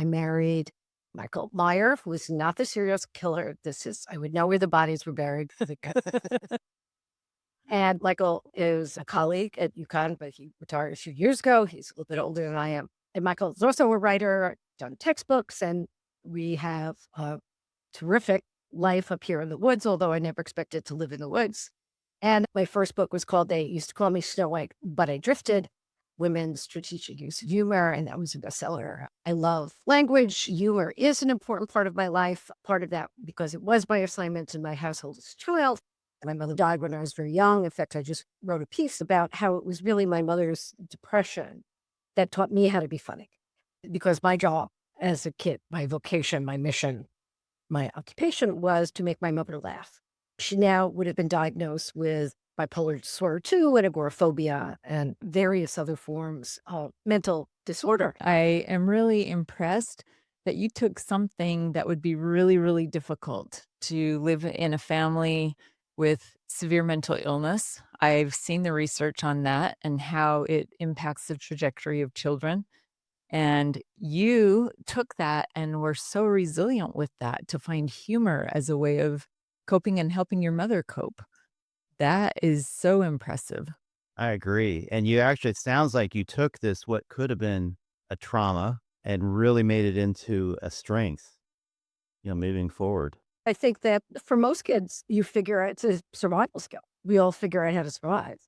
I married Michael Meyer, who was not the serial killer. I would know where the bodies were buried. And Michael is a colleague at UConn, but he retired a few years ago. He's a little bit older than I am. And Michael is also a writer, done textbooks, and we have a terrific life up here in the woods, although I never expected to live in the woods. And my first book was called, they used to call me Snow White, but I Drifted, Women's Strategic Use of Humor, and that was a bestseller. I love language. Humor is an important part of my life, part of that because it was my assignment in my household as a child. My mother died when I was very young. In fact, I just wrote a piece about how it was really my mother's depression that taught me how to be funny. Because my job as a kid, my vocation, my mission, my occupation was to make my mother laugh. She now would have been diagnosed with bipolar disorder 2 and agoraphobia and various other forms of mental disorder. I am really impressed that you took something that would be really, really difficult to live in a family with severe mental illness. I've seen the research on that and how it impacts the trajectory of children. And you took that and were so resilient with that to find humor as a way of coping and helping your mother cope. That is so impressive. I agree. And you actually, it sounds like you took this, what could have been a trauma, and really made it into a strength, moving forward. I think that for most kids, you figure out it's a survival skill. We all figure out how to survive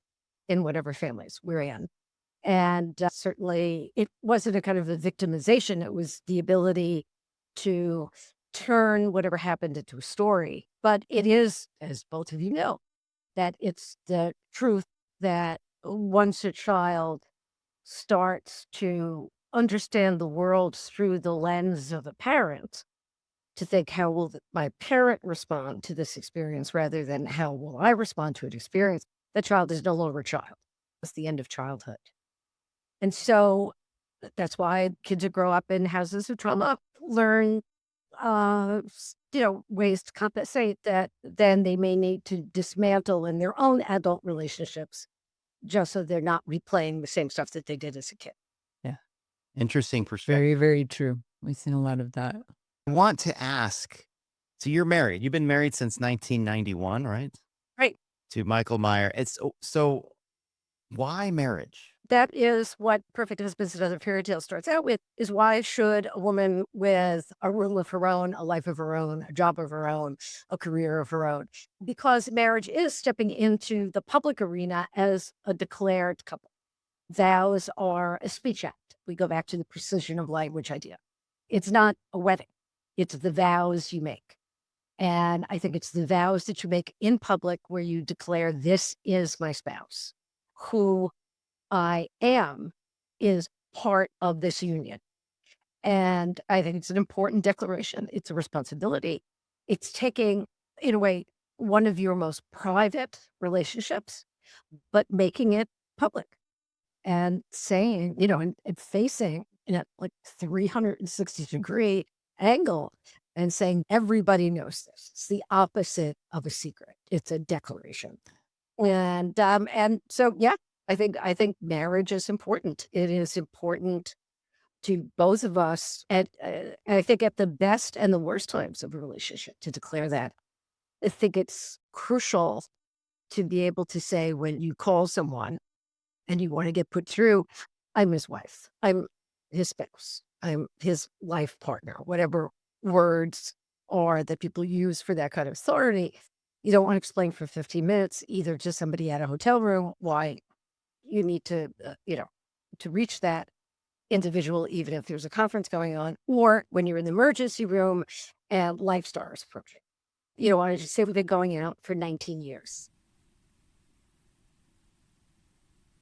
in whatever families we're in. And certainly it wasn't a kind of a victimization. It was the ability to turn whatever happened into a story. But it is, as both of you know, that it's the truth that once a child starts to understand the world through the lens of a parent, to think, how will my parent respond to this experience rather than how will I respond to an experience? The child is no longer a child. It's the end of childhood. And so that's why kids who grow up in houses of trauma learn, ways to compensate that then they may need to dismantle in their own adult relationships, just so they're not replaying the same stuff that they did as a kid. Yeah. Interesting perspective. Very, very true. We've seen a lot of that. I want to ask, so you're married. You've been married since 1991, right? Right. To Michael Meyer. So why marriage? That is what Perfect Husbands and Other Fairy Tales starts out with, is why should a woman with a room of her own, a life of her own, a job of her own, a career of her own? Because marriage is stepping into the public arena as a declared couple. Vows are a speech act. We go back to the precision of language idea. It's not a wedding. It's the vows you make. And I think it's the vows that you make in public where you declare, this is my spouse, who I am is part of this union. And I think it's an important declaration. It's a responsibility. It's taking, in a way, one of your most private relationships, but making it public and saying, and facing in a like 360-degree angle and saying, everybody knows this. It's the opposite of a secret. It's a declaration. And so, yeah, I think marriage is important. It is important to both of us, and I think at the best and the worst times of a relationship, to declare that. I think it's crucial to be able to say, when you call someone and you want to get put through, I'm his wife, I'm his spouse, I'm his life partner, whatever words are that people use for that kind of authority. You don't want to explain for 15 minutes, either to somebody at a hotel room, why you need to, to reach that individual, even if there's a conference going on, or when you're in the emergency room and life stars approaching. I just say we've been going out for 19 years.